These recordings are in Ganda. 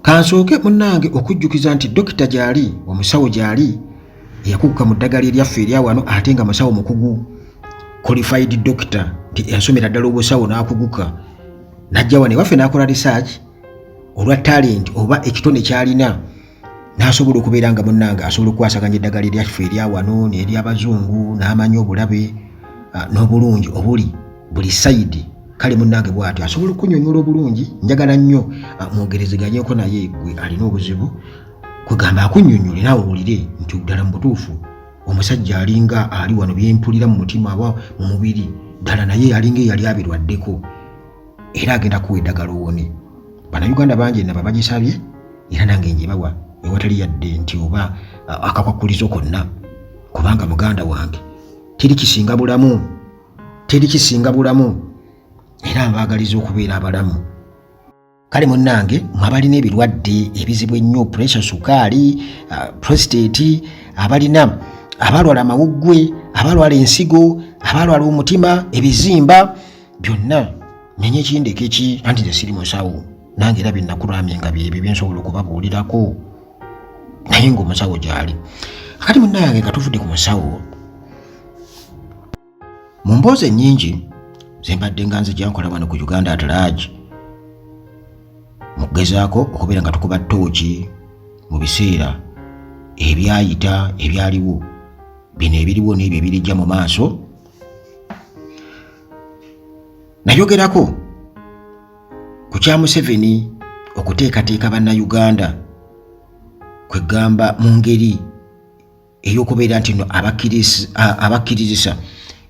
Kansooke munnange okujjukiza nti dokita gyali omusawo gyali eyakuguka mu ddagala eryaffe erya wano ate nga musawo mukugu qualified doctor nti yasomera ddala obusawo n'akuguka najja wano ewaffe n'akola research olwa talent oba ekitone kyalina n'asobola okubeera nga munnange asobola okukwasaganya eddagala eryaffe erya wano n'ery'abazungu n'amanyi obulabe n'obulungi obuli buli side. Kale munnange bw'atyo asobola okunyonyola obulungi. Njagala nnyo mwogerezeganyeko naye gwe alina obuzibu kwegamba akunnyonnyole naawe owulire nti ddala mu butuufu omusajja alinga ali wano byempulira mu mutima aba mu mubiri ddala naye alinga eyali abirwaddeko era agenda kuwa eddagala owone. Bannayuganda bangi nabo bagisabye era nange njebawa ewatali yadde nti oba akakwakulizo konna kubanga muganda wange teri kisinga bulamu era mbaagaliza okubeera abalamu. Kale munnange mwabalina ebirwadde ebizibu ennyo pressure sukaali prostate abalwala amawuggwe abalwala ensigo abalwala omutima ebizimba byonna menye ekindeke ki anti nze siri musawo nange era byennakulamye nga byebyo byensobola okubabuulirako naye ng'omusawo gyali. Kati munnange nga tuvudde ku musawo mu mboozi ennyingi zembadde nga nze gyankola wano ku Uganda at large mu kugezaako okubeera nga tukuba ttooki mu biseera ebyayita ebyaliwo bino ebiriwo n'ebyo ebirijja mu maaso. Nayogerako ku kya Museveni okuteekateeka bannayuganda kwegamba mu ngeri ey'okubeera nti no abakkirizisa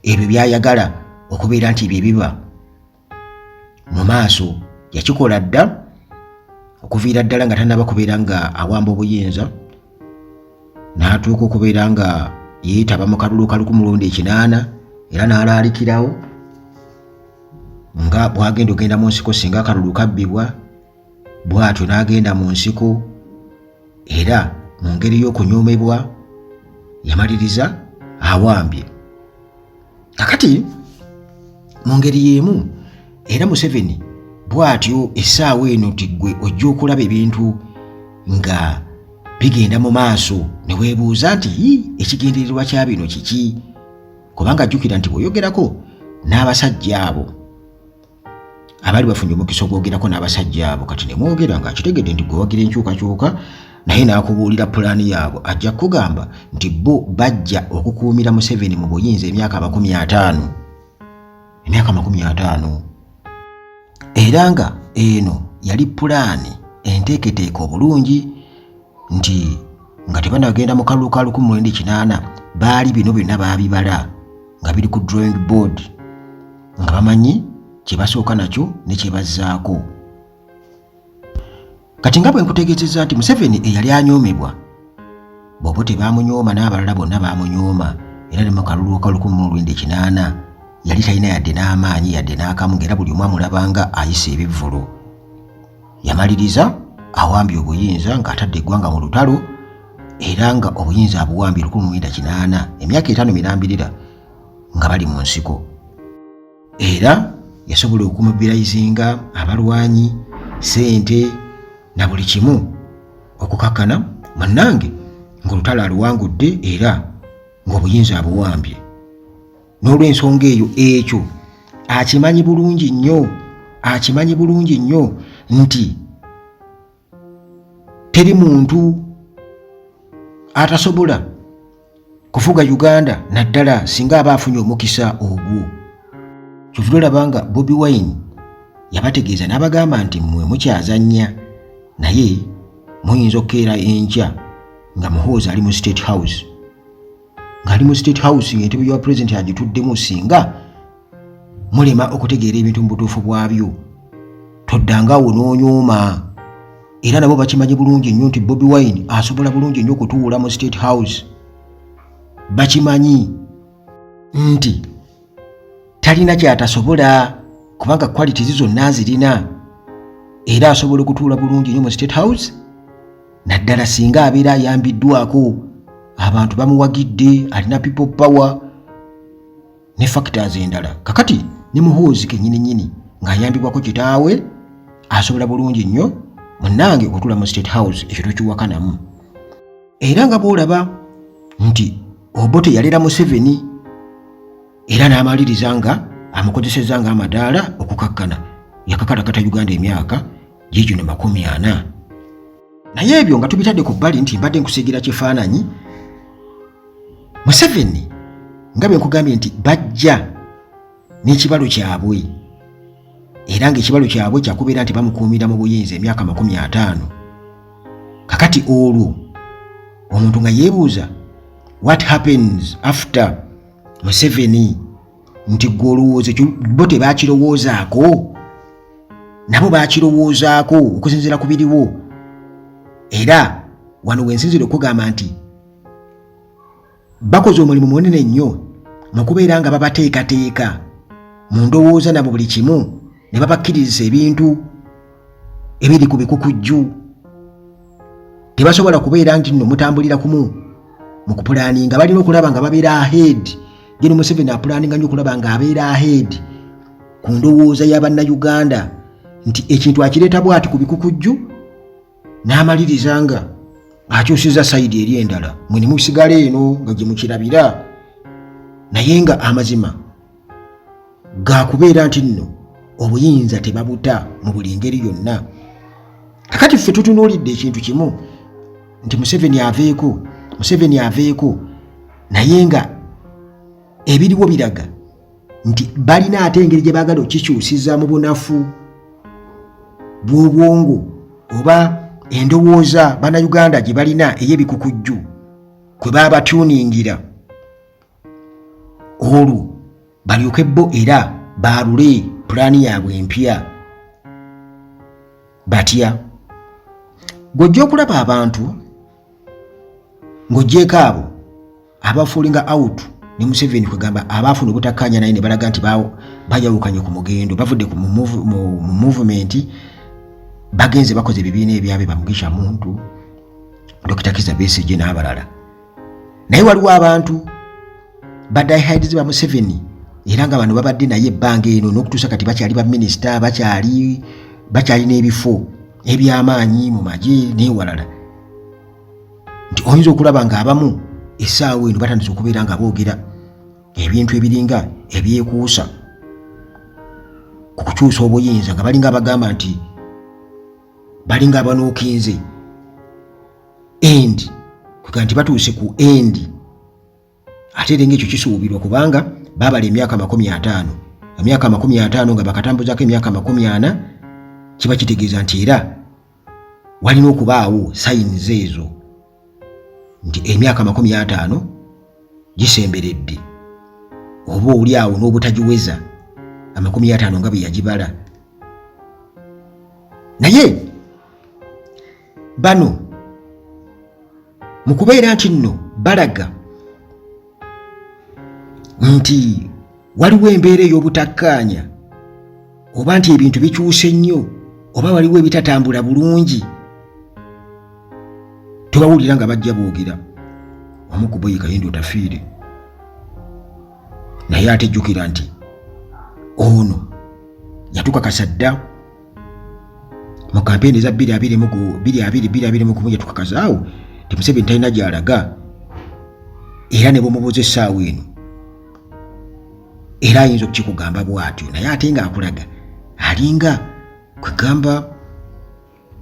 ebyo byayagala okubeera nti bye biba mu maaso yakikola dda okuviira ddala nga tannaba kubeera nga awamba obuyinza n'atuuka okubeera nga yeetaba mu kalulu ka 1980 era n'alaalikirawo nga bw'agenda ogenda mu nsiko singa akalulu kabbibwa bw'atyo n'agenda mu nsiko era mu ngeri y'okunyoomebwa yamaliriza awambye. Kakati mu ngeri y'emu era Museveni bw'atyo essaawa eno tiggwe ojja okulaba ebintu nga bigenda mu maaso ne weebuuza nti ekigendererwa kya bino kiki kubanga jjukira nti bw'oyogerako n'abasajja abo abali bafunye omukisa ogwogerako n'abasajja abo kati ne mwogera ng'akitegedde nti gwe wagira enkyukakyuka naye n'akubuulira pulaani yaabwe ajja kugamba nti bo bajja okukuumira Museveni mu buyinza emyaka 50 era nga eno yali pulaani enteeketeeka obulungi nti nga tebanagenda mu kalulu ka 1980 baali bino byonna baabibala nga biri ku drawing board nga bamanyi kye basooka nakyo ne kye bazzaako. Kati nga bwe nkutegeezezza nti Museveni eyali anyoomebwa bw'oba tebaamunyooma n'abalala bonna baamunyooma era ne mu kalulu ka 1980 yali talina yadde n'amaanyi yadde n'akamu ng'era buli omu amulabanga ayisa ebivvulu. Yamaliriza awambye obuyinza ng'atadde eggwanga mu lutalo era nga obuyinza abuwambye 1980 emyaka 5 mirambirira nga bali mu nsiko era yasobola okumubilizinga abalwanyi ssente na buli kimu okukakkana munnange ng'olutalo aluwangudde era ng'obuyinza abuwambye. N'olw'ensonga eyo ekyo akimanyi bulungi nnyo nti teri muntu atasobola kufuga Uganda naddala singa aba afunye omukisa ogwo. Kyovudde olaba nga Bobi Wine yabategeeza n'abagamba nti mmwe mukyazannya naye muyinza okukeera enkya nga muhoozi ali mu State House ng'ali mu State House ng'entebe ya President agituddemu singa mulema okutegeera ebintu mu butuufu bwabyo toddangaawo n'onyooma. Era nabo bakimanyi bulungi nnyo nti Bobi Wine asobola bulungi nnyo okutuula mu State House. Bakimanyi nti talina kyatasobola kubanga qualities zonna zirina era asobola okutuula bulungi nnyo mu State House naddala singa abeera ayambiddwako abantu bamuwagidde alina people power ne factors endala. Kakati ne muhoozi kennyini ng'ayambibwako kitaawe asobola bulungi nnyo munnange otula mu State House ekyo tokiwakanamu. Era nga bw'olaba nti Obote yalera Museveni era n'amaliriza nga amukozeseza nga amadaala okukakkana yakakalakata Uganda emyaka gigyo ne 40. Naye ebyo nga tubitadde ku bbali nti mbadde nkusigira kifaananyi Museveni nga bwe nkugambye nti bajja n'ekibalo kyabwe era ng'ekibalo kyabwe kyakubeera nti bamukuumira mu buyinza emyaka 50. Kakati olwo omuntu nga yeebuuza what happens after Museveni, nti gwolowooza bo tebakirowoozaako, nabo bakirowoozaako okusinziira ku biriwo. Era wano wensinzire okugamba nti bakoze omulimu munene nnyo mu kubeera nga babateekateeka mu ndowooza na mu buli kimu ne babakkiriza ebintu ebiri ku bikukujju. Tebasobola kubeera nti nno mutambulira kumu mu kupulaaninga, balina okulaba nga babeera ahead. Gen Museveni apulaaninga nnyo okulaba nga abeera ahead ku ndowooza y'Abannayuganda nti ekintu akireeta bw'ati ku bikukujju n'amaliriza nga akyusiza sayidi eri endala, mwe ne musigala eno nga gye mukirabira. Naye nga amazima gakubeera nti nno obuyinza tebabuta mu buli ngeri yonna. Kakati ffe tutunuulidde ekintu kimu nti Museveni aveeko, naye nga ebiriwo biraga nti balina ate engeri gye baagala okikyusiza mu bunafu bw'obwongo oba endowooza Bannayuganda gye balina ey'ebikukujju kwe baabatuuningira olwo balyoke bo era baalule pulaani yaabwe empya. Batya ng'ojja okulaba abantu ng'oggyeko abo abafuulinga out ne Museveni kwegamba abaafuna obutakkaanya naye ne balaga nti bayawukanye ku mugendo, bavudde mu movement, bagenze bakoze ebibiina ebyabwe bamugisha muntu Dr. Kizza Besigye n'abalala. Naye waliwo abantu badayihaidizi ba Museveni era nga bano babadde naye ebbanga eno n'okutuusa kati bakyali ba minisita, bakyali n'ebifo eby'amaanyi mu magye n'ewalala, nti oyinza okulaba nga abamu essaawa eno batandise okubeera nga boogera ebintu ebiringa ebyekuusa ku kukyusa obuyinza, nga balinga abagamba nti balinga abanookinze endi kuga nti batuuse ku endi. Ate era ng'ekyo kisuubirwa kubanga baabala emyaka 50, emyaka 50 nga bakatambuzaako emyaka 40, kiba kitegeeza nti era walina okubaawo sayinizi ezo nti emyaka 50 gisemberedde, oba oli awo n'obutagiweza 50 nga bwe yagibala. Naye bano mu kubeera nti nno balaga nti waliwo embeera ey'obutakkaanya oba nti ebintu bikyuse nnyo oba waliwo ebitatambula bulungi, tebawulira nga bajja boogera omu ku bo ye Kayindi Tafiire. Naye ate jjukira nti ono yatukakasa dda mu kampeni eza 2021 yatukakasa awo ti Museveni talina gy'alaga, era ne bumubuuza essaawa eno era ayinza okukikugamba bw'atyo, naye ate ng'akulaga alinga kwegamba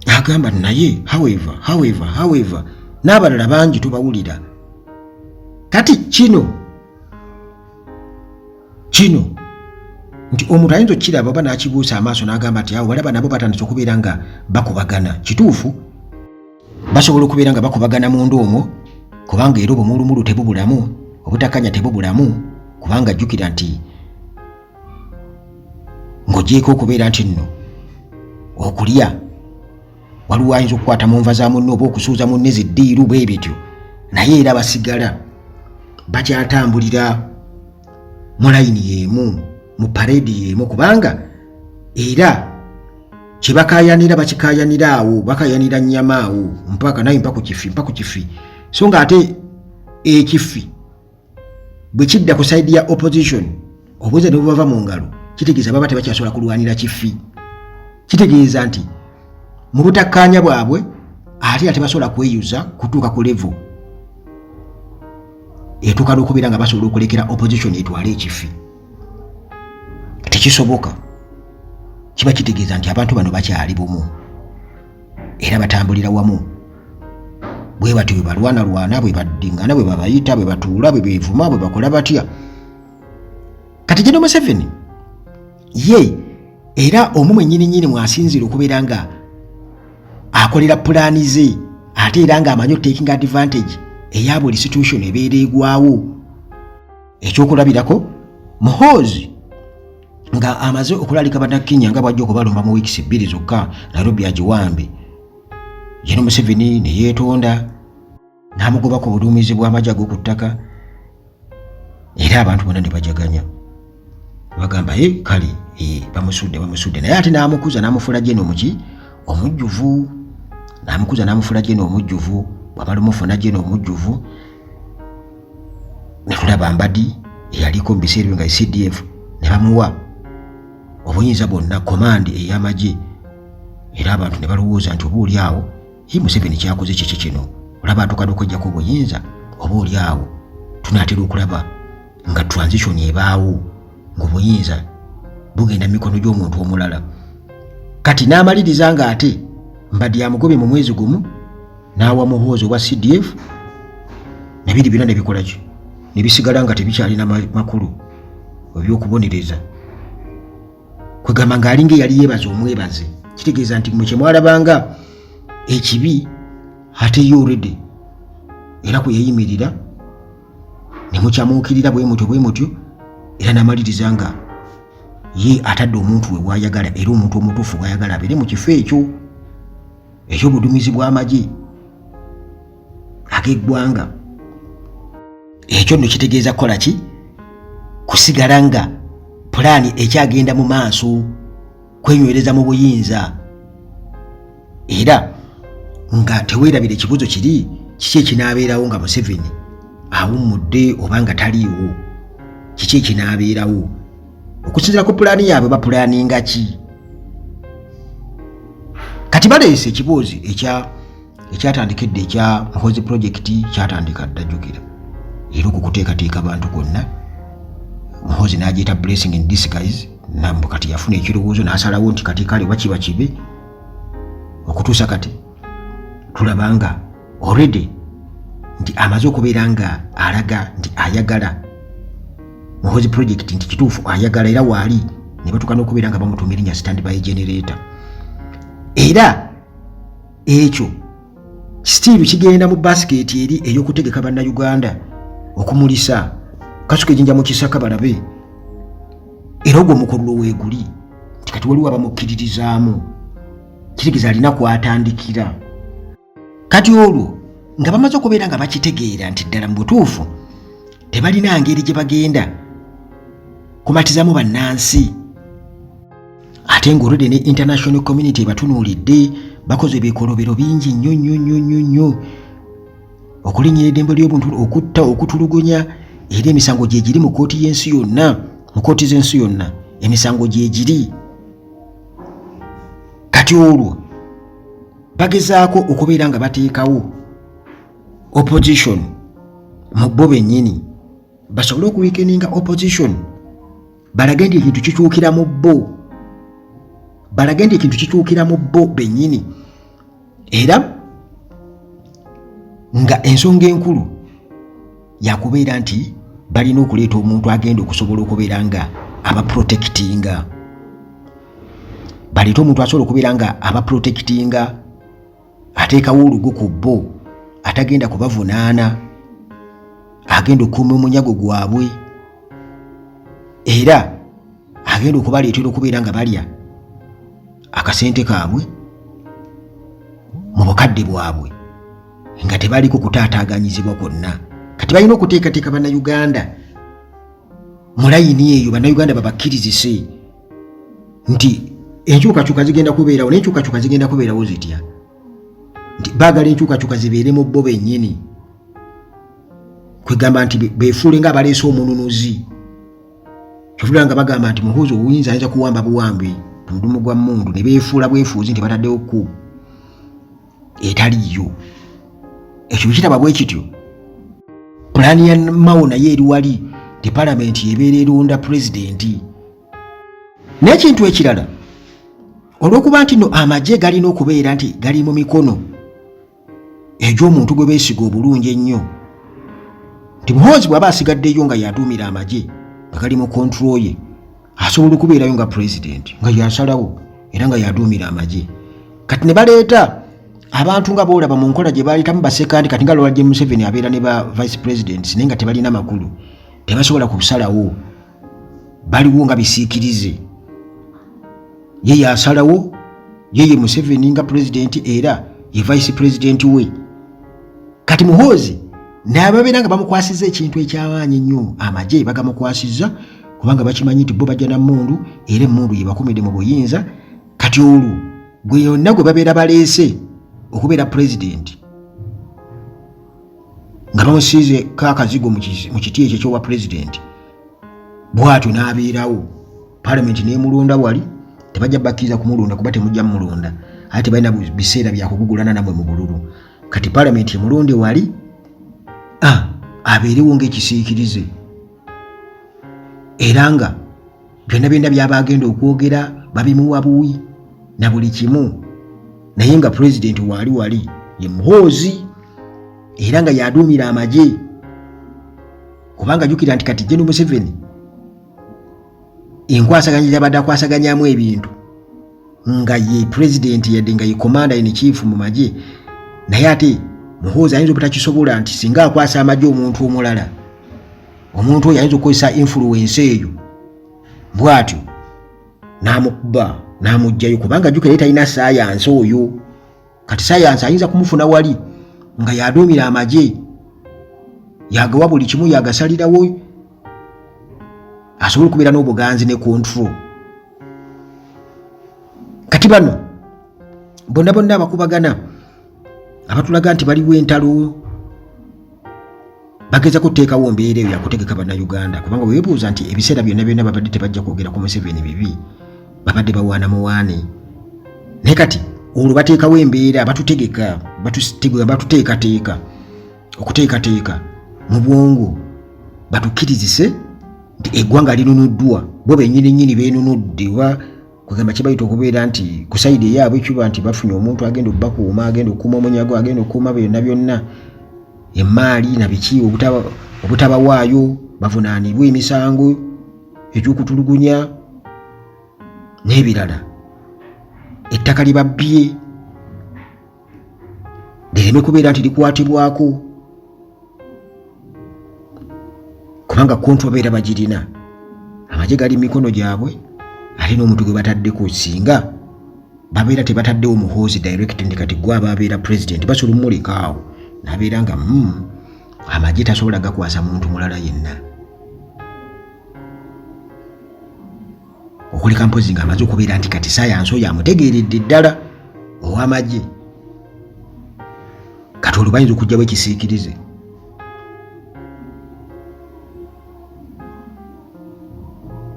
agamba naye however n'abalala bangi tubawulira. Kati kino nti omuntu ayinza okukiraba oba n'akibuusa amaaso n'agamba nti awo balaba nabo batandise okubeera nga bakubagana. Kituufu basobola okubeera nga bakubagana munda omwo, kubanga era obumulumulu tebubulamu, obutakkaanya tebubulamu, kubanga jjukira nti ng'ogyeeko okubeera nti nno okulya waliwo ayinza okukwata mu nva za munne oba okusuuza munne ziddiiru bwe bityo, naye era basigala bakyatambulira mu layini y'emu, mu pareedi y'emu, kubanga era kye bakaayanira bakikaayanira awo, bakaayanira nnyama awo mpaka ku kifi. So nga ate ekifi bwe kidda ku sayidi ya opposition obuze ne bubava mu ngalo, kitegeeza baba tebakyasobola kulwanira kifi. Kitegeeza nti mu butakkaanya bwabwe ate tebasobola kweyuza kutuuka ku level etuuka n'okubeera nga basobola okulekera opposition etwale ekifi. Tekisoboka. Kiba kitegeeza nti abantu bano bakyali bumu era batambulira wamu. Bwe batyo bwe balwana, bwe baddingana, bwe babayita, bwe batuula, bwe beevuma, bwe bakola batya. Kati General Museveni ye era omu mwennyini mwasinzira okubeera nga akolera pulaani ze ate era ng'amanyi taking advantage eya buli situation ebeera egwawo. Ekyokulabirako Muhoozi nga amaze okulalika bannakenya nga bwajja okubalumba mu wiikisi 2 zokka Nairobi agiwambe. General Museveni ne yeetonda n'amugobako obuduumizi bw'amagye ag'oku ttaka era abantu bonna ne bajaganya bagamba kale bamusudde naye ate n'amukuza n'amufuula jeno omujjuvu n'amukuza n'amufuula jeno omujjuvu. Bw'amala omufuna jeno omujjuvu ne tulaba Mbadi eyaliko mu biseera nga CDF ne bamuwa obuyinza bwonna komandi ey'amagye era abantu ne balowooza nti oba awo Museveni kyakoze kiki kino olaba atukadde okujjako obuyinza oba awo tunaatera okulaba nga transition ebaawo ng'obuyinza bugenda mu mikono gy'omuntu omulala. Kati n'amaliriza nga ate Mbadi amugobye mu mwezi gumu n'awa Muhoozi owa CDF nebiri byonna ne bikola ki ne bisigala nga tebikyalina makulu ebyokubonereza. Kwegamba ng'alinga eyali yeebaza omwebaze kitegeeza nti mwe kyemwalabanga ekibi ate ye already era kwe yeeyimirira ne mukyamuukirira bwe mutyo era n'amaliriza nga ye atadde omuntu we wayagala era omuntu omutuufu wayagala abeere mu kifo ekyo eky'obuduumizi bw'amagye ag'eggwanga. Ekyo nno kitegeeza kukola ki? Kusigala nga pulaani ekyagenda mu maaso kwenywereza mu buyinza era nga teweerabira ekibuzo kiri kiki ekinaabeerawo nga Museveni awummudde oba nga taliiwo. Kiki ekinaabeerawo okusinziira ku pulaani yaabwe bapulaaninga ki? Kati baleese ekibuuzi ekyatandikidde ekya Muhoozi project kyatandika ddajjukira era okukuteekateeka abantu konna. Muhoozi n'agiyita blessing in disguise nambu kati yafuna ekirowoozo n'asalawo nti kati kale wakiba kibe okutuusa kati tulabanga already nti amaze okubeera nga alaga nti ayagala Muhoozi project nti kituufu ayagala era waali ne batuuka n'okubeera nga bamutuuma erinnya standby generator era ekyo still kigenda mu basket eri ey'okutegeka bannayuganda okumulisa kasuka ejinja mu kisaka balabe era ogwo omukolo weeguli nti kati waliwo abamukkiririzaamu kitegeeza alina kwatandikira. Kati olwo nga bamaze okubeera nga bakitegeera nti ddala mu butuufu tebalina ngeri gye bagenda kumatizaamu bannansi ate ng'olwedde ne international community batunuulidde bakoze ebikolobero bingi nnyo okulinnyira eddembe ly'obuntu okutta okutulugunya era emisango gye giri mu kooti y'ensi yonna mu kooti z'ensi yonna emisango gye giri. Kati olwo bagezaako okubeera nga bateekawo opposition mu bo bennyini basobole okuweekeninga opposition balage nti ekintu kikyukira mu bo bennyini era nga ensonga enkulu yakubeera nti balina okuleeta omuntu agenda okusobola okubeera nga abaprotectinga baleeta omuntu asobola okubeera nga abaprotectinga ateekawo olugo ku bo atagenda kubavunaana agenda okukuuma omunyago gwabwe era agenda okubaleetera okubeera nga balya akasente kaabwe mu bukadde bwabwe nga tebaliko kutaataaganyizibwa kwonna. Kati balina okuteekateeka bannayuganda mu layini eyo bannayuganda babakkirizise nti enkyukakyuka zigenda kubeerawo n'enkyukakyuka zigenda kubeerawo zitya nti baagala enkyukakyuka zibeere mu bo bennyini kwegamba nti beefuule nga abaleese omununuzi kyovula nga bagamba nti Muhoozi obuyinza ayinza kuwamba buwambi mu mudumu gwa mmundu ne beefuula bwefuuzi nti bataddewo ku etaliyo. Ekyo kitaba bwe kityo. Pulaani ya Mao naye eri wali ti palamenti ebeera erunda pulezidenti. N'ekintu ekirala, olw'okuba nti no amagye galina okubeera nti gali mu mikono egy'omuntu gwe beesiga obulungi ennyo, nti Muhoozi bw'aba asigaddeyo nga yaduumira amagye nga gali mu kontrol ye, asobola okubeerayo nga pulezidenti nga yasalawo era nga yaduumira amagye. Kati ne baleeta abantu nga boolaba mu nkola gye baayitamu basekandi, kati nga Lwalje Museveni abeera ne ba vice presidents naye nga tebalina makulu, tebasobola kusalawo, baliwo nga bisiikirize. Ye yasalawo, ye Museveni nga pulezidenti era ye vice president we. Kati Muhoozi n'ababeera nga bamukwasiza ekintu ekyamaanyi ennyo, amagye bagamukwasiza kubanga bakimanyi nti bo bajja na mmundu era emmundu ye bakomedde mu buyinza. Kati olwo gwe yonna gwe babeera baleese okubeera pulezidenti nga bamusiize kaakazigo mu kiti ekyo ekyowa pulezidenti, bw'atyo n'abeerawo. Palamenti n'emulonda wali, tebajja bakkiriza kumulonda kuba temujja mumulonda, ate tebalina biseera byakugugulana namwe mu bululu. Kati palamenti emulonde wali abeerewo ng'ekisiikirize, era nga byonna byonna byaba agenda okwogera babimuwa buwi na buli kimu, naye nga pulezidenti wali ye Muhoozi era nga yaduumira amagye. Kubanga jjukira nti kati General Museveni enkwasaganya gy'abadde akwasaganyamu ebintu nga ye pulezidenti yadde nga ye commander in chief mu magye, naye ate Muhoozi ayinza obutakisobola nti singa akwasa amagye omuntu omulala, omuntu oyo ayinza okukozesa influence eyo, bw'atyo n'amukuba n'amugjayo, kubanga jjukira ye talina saayansi oyo. Kati saayansi ayinza kumufuna wali nga yaduumira amagye, yagawa buli kimu, yagasalirawo, asobola okubeera n'obuganzi ne control. Kati bano bonna bonna abakubagana abatulaga nti baliwo entalo bageza kuteekawo mbeera eyo yakutegeka bannayuganda, kubanga weebuuza nti ebiseera byonna byonna babadde tebajja kwogera ku Museveni bibi, babadde bawaana muwaane. Naye kati olwo bateekawo embeera batutegeka, batuteekateeka okuteekateeka mu bwongo, batukkirizise nti eggwanga linunuddwa, bo bennyini beenunudde, oba kugamba kye bayita okubeera nti ku sayidi eyaabwe ekiba nti bafunye omuntu agenda okubakuuma, agenda okukuuma omunyago, agenda okukuuma byonna byonna, emmaali na biki obutabawaayo, bavunaanibwa emisango egy'okutulugunya n'ebirala. Ettaka libabbye lireme kubeera nti likwatibwako, kubanga kontu babeera bagirina. Amagye gali mu mikono gyabwe, ate n'omuntu gwe bataddeko singa babeera tebataddewo Muhoozi direct ndi kati gwe ababeera pulezidenti, basobola omulekaawo n'abeera nga amagye tasobola gakwasa muntu mulala yenna, okuleka mpozi nga amaze okubeera nti kati saayansi oyo amutegeeredde ddala ow'amagye. Kati olwo bayinza okugyawo ekisiikirize.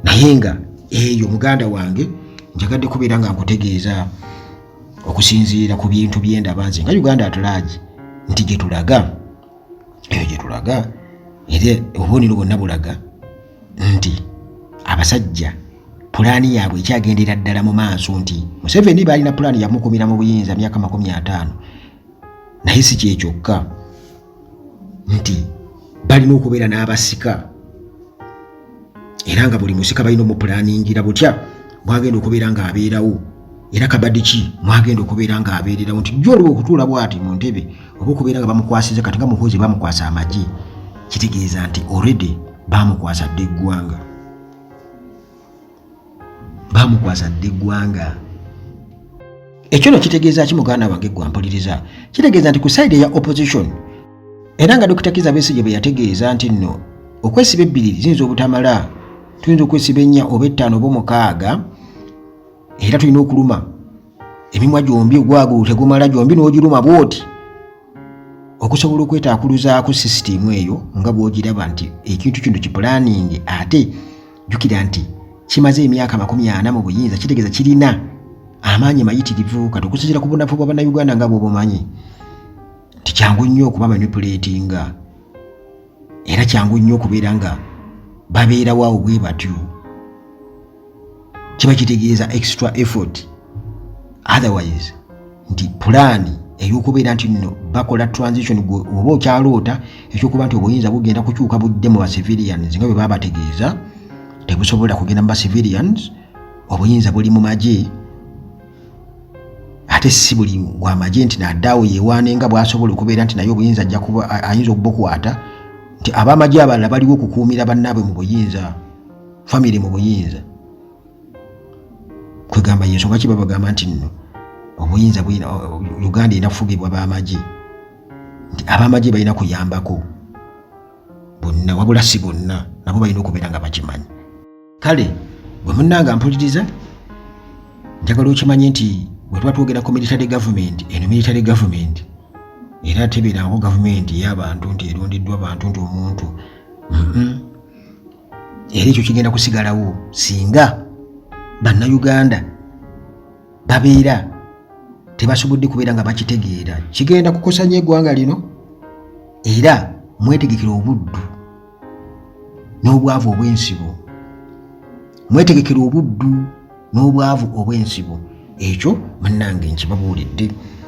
Naye nga eyo muganda wange njagadde kubeera nga nkutegeeza okusinziira ku bintu byendaba nze nga Uganda atulaagi nti gye tulaga, eyo gye tulaga era obubonero bwonna bulaga nti abasajja pulaani yaabwe ekyagendera ddala mu maaso, nti Museveni baalina pulaani yamukumira mu buyinza myaka 50, naye si kyekyokka nti balina okubeera n'abasika, era nga buli musika balina omupulaaningira butya bwagenda okubeera nga abeerawo, era kabadde ki mwagenda okubeera nga abeererawo, nti jjo oliwo okutuula bw'ati mu ntebe oba okubeera nga bamukwasiza. Kati nga Muhoozi bamukwasa amagye, kitegeeza nti already bamukwasa dde eggwanga, bamukwasa dde eggwanga. Ekyo no kitegeeza ki muganda wange gwe mpuliriza? Kitegeeza nti ku side ya opposition, era nga Dr. Kizza Besigye bwe yategeeza nti nno okwesiba ebbiri ziyinza obutamala, tuyinza okwesiba 4 oba 5 oba 6, era tulina okuluma emimwa gyombi, ogwago tegumala gyombi n'ogiruma bwoti okusobola okwetaakuluzaako sisitimu eyo nga bw'ogiraba nti ekintu kino kipulaaninge, ate jjukira nti kimaze emyaka 40 mu buyinza, kitegeeza kirina amaanyi mayitirivu. Kati okusinziira ku bunafu bwa bannayuganda nga bw'obumanyi, tikyangu nnyo okuba manipulatinga era kyangu nnyo okubeera nga babeerawo awo bwe batyo. Kiba kitegeeza extra effort, otherwise nti pulaani ey'okubeera nti nno bakola transition oba okyaloota ekyokuba nti obuyinza bugenda kukyuka budde mu bacivilians nga bwe baba bategeeza, tebusobola kugenda mu bacivilians, obuyinza buli mu magye, ate si buli gw'amagye nti naddaawo yeewaane nga bw'asobola okubeera nti naye obuyinza ajja kuba ayinza okubukwata, nti ab'amagye abalala baliwo okukuumira bannaabwe mu buyinza, famire mu buyinza. Kwegamba y'ensonga ki bagamba nti nno obuyinza bulina Uganda erina kufugibwa b'amagye, nti ab'amagye balina kuyambako bonna, wabula si bonna, nabo balina okubeera nga bakimanyi. Kale bwe munnanga mpuliriza, njagala okimanye nti bwe tuba twogera ku military government, eno military government era tebeerango gavumenti ey'abantu nti erondeddwa abantu nti omuntu era ekyo kigenda kusigalawo singa bannayuganda babeera tebasobodde kubeera nga bakitegeera. Kigenda kukosa nnyo eggwanga lino era mwetegekera obuddu n'obwavu obw'ensibo, mwetegekera obuddu n'obwavu obw'ensibo. Ekyo munnange nkibabuulidde.